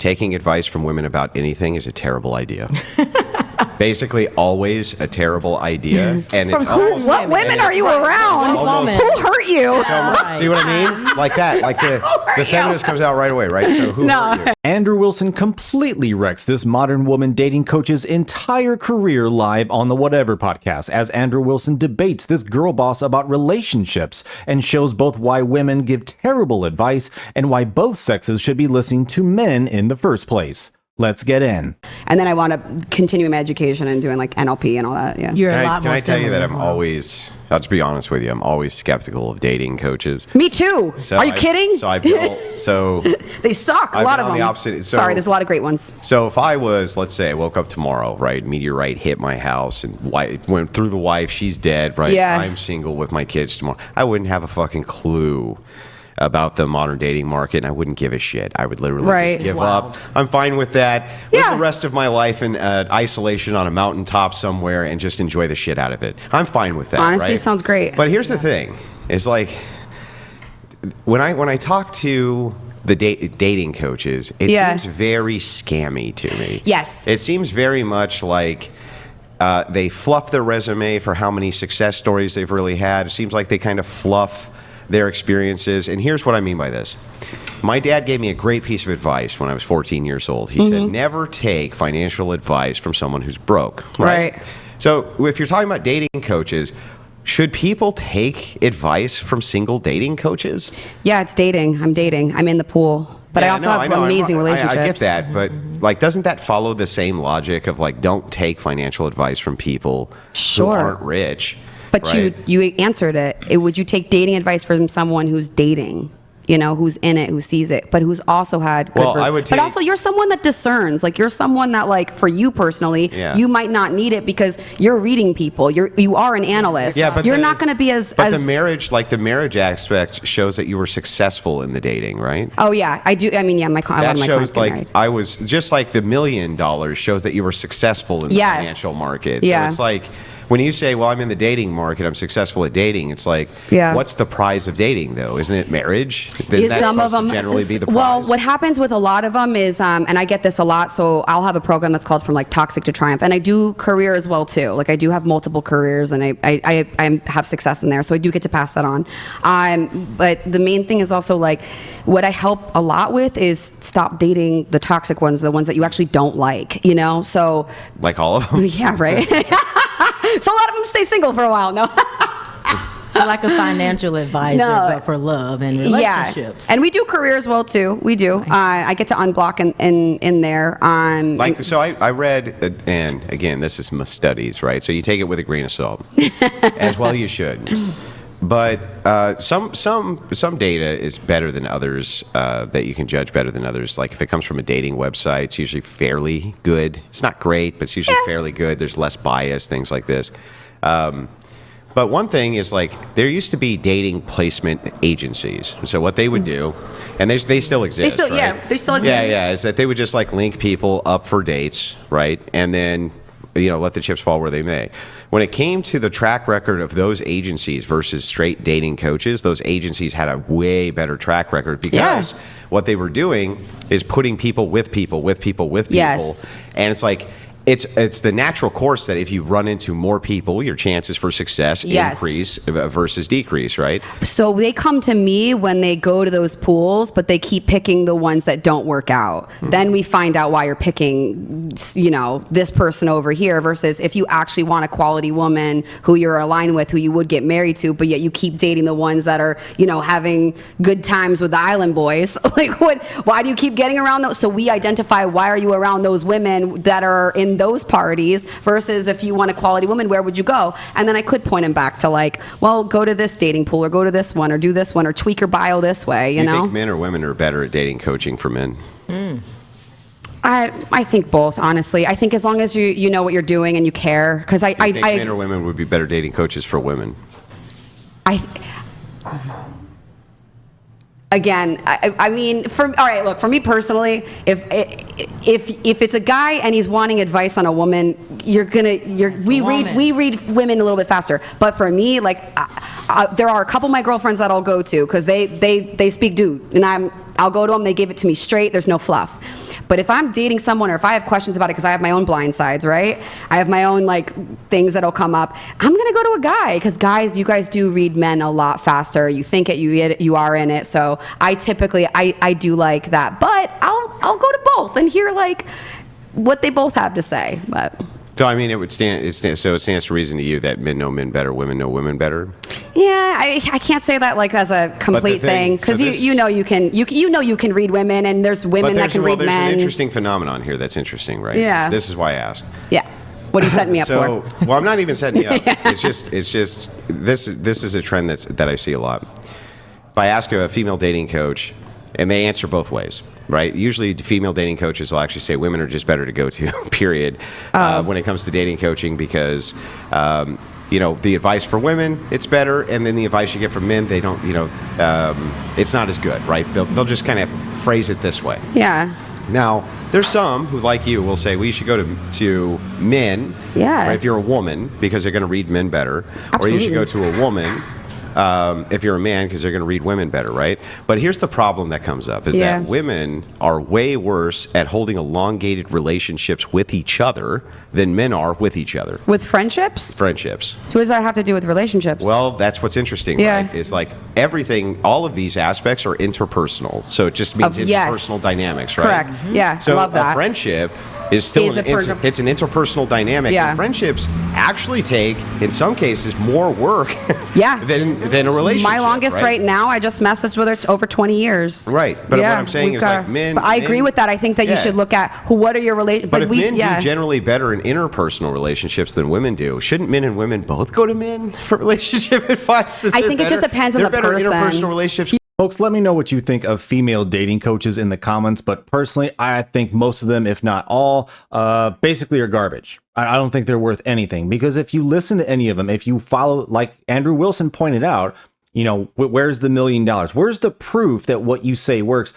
taking advice from women about anything is a terrible idea. Basically, always a terrible idea. And it's almost, what women are you around? Who hurt you? So, see what I mean? Like that. Like the feminist comes out right away, right? So who hurt you? Andrew Wilson completely wrecks this modern woman dating coach's entire career live on the Whatever podcast as Andrew Wilson debates this girl boss about relationships and shows both why women give terrible advice and why both sexes should be listening to men in the first place. Let's get in. And then I want to continue my education and doing like NLP and all that. Yeah. Can I tell you that I'm always, I'll just be honest with you, I'm always skeptical of dating coaches. Me too. So are you kidding? They suck. A lot of them. The opposite. Sorry, there's a lot of great ones. So if I was, let's say I woke up tomorrow, right, meteorite hit my house and went through the wife, she's dead, right? Yeah. I'm single with my kids tomorrow. I wouldn't have a fucking clue about the modern dating market, and I wouldn't give a shit. I would literally just give up. I'm fine with that. Live the rest of my life in isolation on a mountaintop somewhere and just enjoy the shit out of it. I'm fine with that. Honestly, sounds great. But here's the thing: is like when I talk to the dating coaches, it seems very scammy to me. Yes. It seems very much like they fluff their resume for how many success stories they've really had. It seems like they kind of fluff their experiences. And here's what I mean by this. My dad gave me a great piece of advice when I was 14 years old. He said, never take financial advice from someone who's broke. Right? So if you're talking about dating coaches, should people take advice from single dating coaches? Yeah, it's dating. I'm dating. I'm in the pool. But I also have amazing relationships. I get that, but like, doesn't that follow the same logic of like, don't take financial advice from people who aren't rich? But you answered it. Would you take dating advice from someone who's dating? You know, who's in it, who sees it, but who's also had good I would but also you're someone that discerns. Like, you're someone that, like, for you personally, you might not need it because you're reading people. You are an analyst. Yeah, but you're not going to be as... But the marriage aspect shows that you were successful in the dating, right? Oh, yeah. I do. I mean, yeah, that shows, like, I was... Just like the $1 million shows that you were successful in the financial market. So it's like... When you say, well, I'm in the dating market, I'm successful at dating, it's like, what's the prize of dating, though? Isn't it marriage? Some of them generally be the prize. Well, what happens with a lot of them is, and I get this a lot, so I'll have a program that's called From like Toxic to Triumph, and I do career as well too. Like, I do have multiple careers, and I have success in there, so I do get to pass that on. But the main thing is also, like, what I help a lot with is stop dating the toxic ones, the ones that you actually don't like, you know? So like all of them? Yeah, right. So a lot of them stay single for a while. No. Like a financial advisor, but for love and relationships. Yeah. And we do career as well too. We do. I get to unblock in there. So I read, and again, this is my studies, right? So you take it with a grain of salt, as well you should. But some data is better than others, that you can judge better than others. Like if it comes from a dating website, it's usually fairly good. It's not great, but it's usually fairly good. There's less bias, things like this. But one thing is, like, there used to be dating placement agencies. So what they would do, and they still exist, right? Yeah, they still exist. Yeah, is that they would just, like, link people up for dates, right? And then, you know, let the chips fall where they may. When it came to the track record of those agencies versus straight dating coaches, those agencies had a way better track record because what they were doing is putting people with people with people with people. Yes. And it's like, it's the natural course that if you run into more people, your chances for success increase versus decrease, right? So they come to me when they go to those pools, but they keep picking the ones that don't work out. Then we find out why you're picking, you know, this person over here versus if you actually want a quality woman who you're aligned with, who you would get married to, but yet you keep dating the ones that are, you know, having good times with the island boys. Like, why do you keep getting around those? So we identify, why are you around those women that are in those parties versus if you want a quality woman, where would you go? And then I could point him back to, like, well, go to this dating pool or go to this one or do this one or tweak your bio this way, you know? Do you think men or women are better at dating coaching for men? I think both, honestly. I think as long as you know what you're doing and you care, because Do you think men or women would be better dating coaches for women? Again, I mean, all right, look, for me personally, if it's a guy and he's wanting advice on a woman, we read women a little bit faster. But for me, like, there are a couple of my girlfriends that I'll go to because they speak dude, and I'll go to them. They give it to me straight. There's no fluff. But if I'm dating someone or if I have questions about it, because I have my own blind sides, right? I have my own like things that'll come up. I'm gonna go to a guy because guys, you guys do read men a lot faster. You think it, you are in it. So I typically I do like that, but I'll go to both and hear like what they both have to say. But So I mean, it stands to reason to you that men know men better, women know women better. yeah, I can't say that like as a complete thing because you know you can read women and there's women that can read there's men. an interesting phenomenon here that's interesting, right? Yeah. This is why I asked. Yeah. What are you setting me up So, for? well, I'm not even setting you up. It's just this is a trend that I see a lot. If I ask a female dating coach, and they answer both ways, right? Usually, female dating coaches will actually say women are just better to go to, period, when it comes to dating coaching because, the advice for women, it's better, and then the advice you get from men, they don't, it's not as good, right? They'll just kind of phrase it this way. Yeah. Now, there's some who, like you, will say, well, you should go to men, Yeah. right, if you're a woman, because they're going to read men better. Or you should go to a woman if you're a man, because they're going to read women better, right? But here's the problem that comes up, is that women are way worse at holding elongated relationships with each other than men are with each other. With friendships? Friendships. So what does that have to do with relationships? Well, that's what's interesting, Yeah. right? Is like everything, all of these aspects are interpersonal. So it just means interpersonal dynamics, right? Correct. Yeah, So I love that. a friendship is still it's an interpersonal dynamic. Yeah. And friendships actually take, in some cases, more work Yeah. than a relationship. My longest right now, I just messaged with her over 20 years. Right. But what I'm saying is like men. But I agree with that. I think that you should look at what are your relationships. But if men do generally better in interpersonal relationships than women do, shouldn't men and women both go to men for relationship advice? I think it just depends on the person. They're better interpersonal relationships. Folks, let me know what you think of female dating coaches in the comments, but personally, I think most of them, if not all, basically are garbage. I don't think they're worth anything, because if you listen to any of them, if you follow, like Andrew Wilson pointed out, where's the $1 million? Where's the proof that what you say works?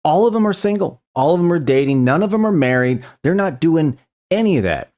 All of them are single. All of them are dating. None of them are married. They're not doing any of that,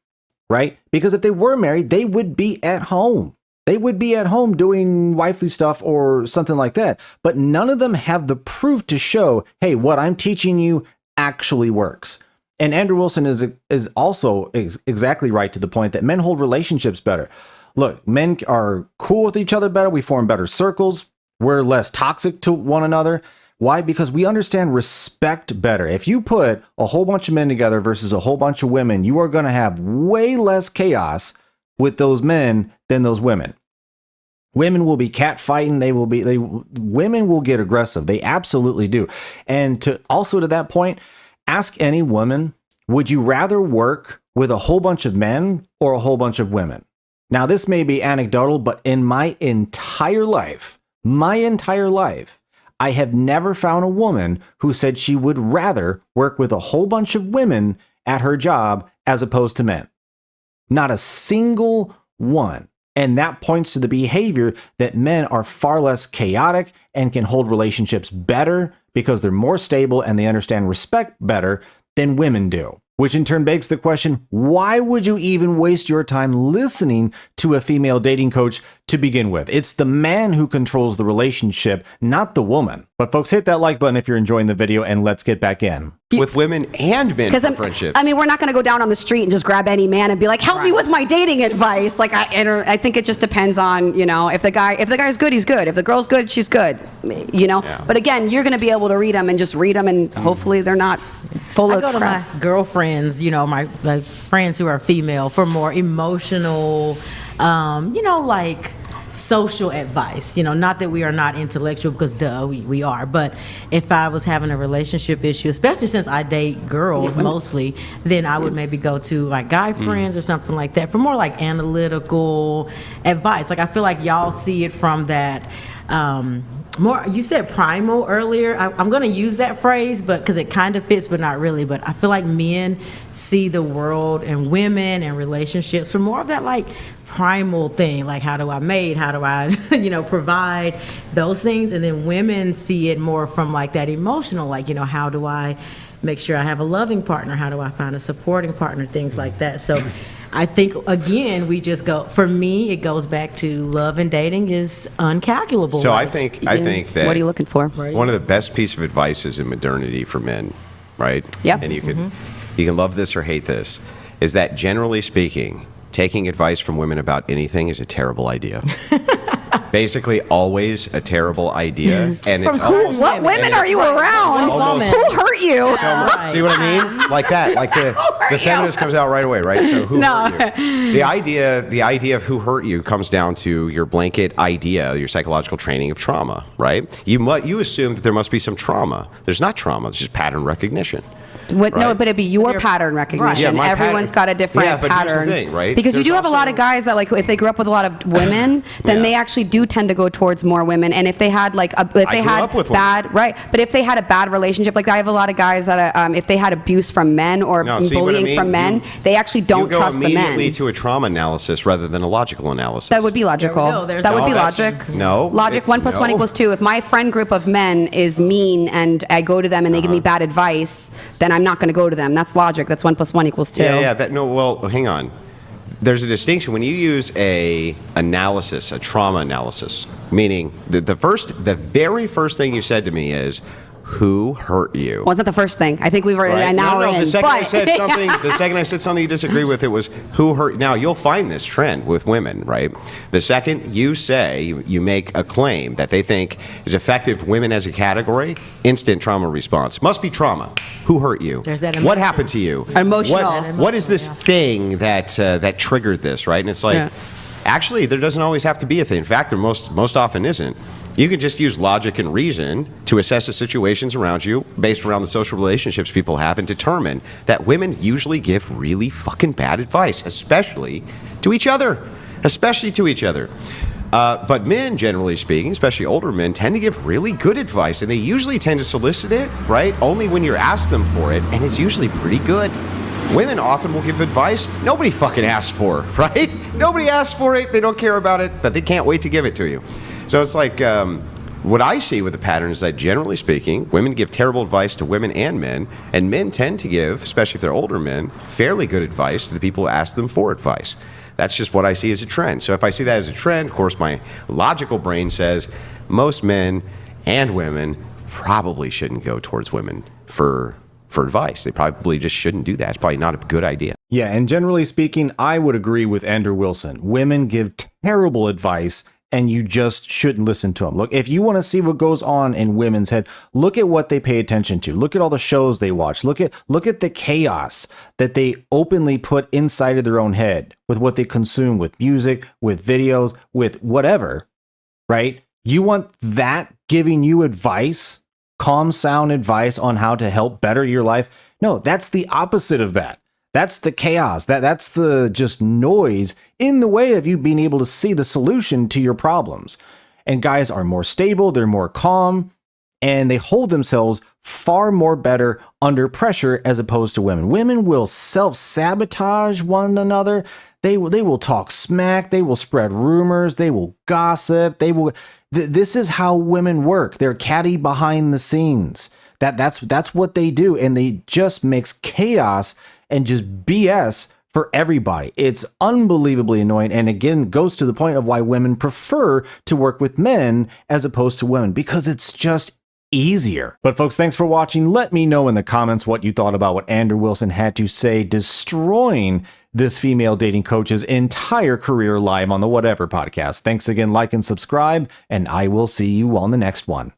right? Because if they were married, they would be at home. They would be at home doing wifely stuff or something like that. But none of them have the proof to show, hey, what I'm teaching you actually works. And Andrew Wilson is also exactly right to the point that men hold relationships better. Look, men are cool with each other better. We form better circles. We're less toxic to one another. Why? Because we understand respect better. If you put a whole bunch of men together versus a whole bunch of women, you are going to have way less chaos with those men than those women. Women will be catfighting. Women will get aggressive. They absolutely do. And to that point, ask any woman, would you rather work with a whole bunch of men or a whole bunch of women? Now, this may be anecdotal, but in my entire life, I have never found a woman who said she would rather work with a whole bunch of women at her job as opposed to men. Not a single one. And that points to the behavior that men are far less chaotic and can hold relationships better because they're more stable and they understand respect better than women do. Which in turn begs the question, why would you even waste your time listening to a female dating coach to begin with? It's the man who controls the relationship, not the woman. But folks, hit that like button if you're enjoying the video, and let's get back in. With women and men for friendship. I mean, we're not going to go down on the street and just grab any man and be like, help me with my dating advice. Like, I think it just depends on, if the guy's good, he's good. If the girl's good, she's good, Yeah. But again, you're going to be able to read them and hopefully they're not full of crap. I go to my girlfriends, my friends who are female, for more emotional, like social advice. Not that we are not intellectual, because we are. But if I was having a relationship issue, especially since I date girls mostly, then I would maybe go to like guy friends or something like that for more like analytical advice. Like, I feel like y'all see it from that more, you said primal earlier. I'm going to use that phrase, but because it kind of fits, but not really. But I feel like men see the world and women and relationships from more of that like primal thing, like how do I mate, how do I provide those things, and then women see it more from like that emotional, like how do I make sure I have a loving partner, how do I find a supporting partner, things like that. So I think, again, for me, it goes back to love and dating is uncalculable. So I think that. What are you looking for? One of the best pieces of advice is in modernity for men, right? Yeah. And you can love this or hate this, is that generally speaking, taking advice from women about anything is a terrible idea. Basically, always a terrible idea. And it's almost, What women are you around? almost- Who hurt you? see what I mean? Like that. Like the feminist comes out right away, right? So who hurt you? The idea of who hurt you comes down to your blanket idea, your psychological training of trauma, right? You assume that there must be some trauma. There's not trauma. It's just pattern recognition. What, no, Right. but it'd be your pattern recognition. Yeah, my Everyone's pattern- got a different Yeah, but here's the pattern. thing, right? Because you There's do have a lot also- of guys that, like, if they grew up with a lot of women, then Yeah. they actually do tend to go towards more women. And if they had like if they grew had up with women. bad right, but if they had a bad relationship, like I have a lot of guys that if they had abuse from men or No, see what I bullying mean? from men, they actually don't you go trust the men. immediately to a trauma analysis rather than a logical analysis. That would be logical. There we go. There's That would No, be that's- logic. no, Logic. it- 1 + 1 no. = 2. If my friend group of men is mean and I go to them and they give me bad advice, then I'm not going to go to them. That's logic. That's 1 + 1 = 2. Yeah. Well, hang on. There's a distinction when you use a trauma analysis, meaning the very first thing you said to me is, "Who hurt you?" Well, it's not the first thing. I think we've already Right? an hour no, in. The second I but- said something, you disagree with, it was who hurt. Now you'll find this trend with women, right? The second you say you make a claim that they think is effective, women as a category, instant trauma response must be trauma. Who hurt you? There's that What emotional- happened to you? Emotional. What is this thing that triggered this? Right? And it's like. Yeah. Actually, there doesn't always have to be a thing. In fact, there most often isn't. You can just use logic and reason to assess the situations around you based around the social relationships people have and determine that women usually give really fucking bad advice, especially to each other. Especially to each other. But men, generally speaking, especially older men, tend to give really good advice, and they usually tend to solicit it, right, only when you're asked them for it, and it's usually pretty good. Women often will give advice nobody fucking asks for, right? Nobody asks for it, they don't care about it, but they can't wait to give it to you. So it's like, what I see with the pattern is that generally speaking, women give terrible advice to women and men tend to give, especially if they're older men, fairly good advice to the people who ask them for advice. That's just what I see as a trend. So if I see that as a trend, of course, my logical brain says most men and women probably shouldn't go towards women for advice. They probably just shouldn't do that. It's probably not a good idea. Yeah, and generally speaking, I would agree with Andrew Wilson. Women give terrible advice, and you just shouldn't listen to them. Look, if you want to see what goes on in women's head, look at what they pay attention to. Look at all the shows they watch. Look at the chaos that they openly put inside of their own head with what they consume, with music, with videos, with whatever, right? You want that giving you advice, calm, sound advice on how to help better your life? No, that's the opposite of that. That's the chaos. That's the just noise in the way of you being able to see the solution to your problems. And guys are more stable, they're more calm, and they hold themselves far more better under pressure as opposed to women. Women will self-sabotage one another. They will talk smack, they will spread rumors, they will gossip, this is how women work. They're catty behind the scenes. That's what they do, and they just mix chaos and just BS for everybody. It's unbelievably annoying, and again goes to the point of why women prefer to work with men as opposed to women, because it's just easier. But folks, thanks for watching. Let me know in the comments what you thought about what Andrew Wilson had to say, destroying this female dating coach's entire career live on the Whatever podcast. Thanks again, like and subscribe, and I will see you on the next one.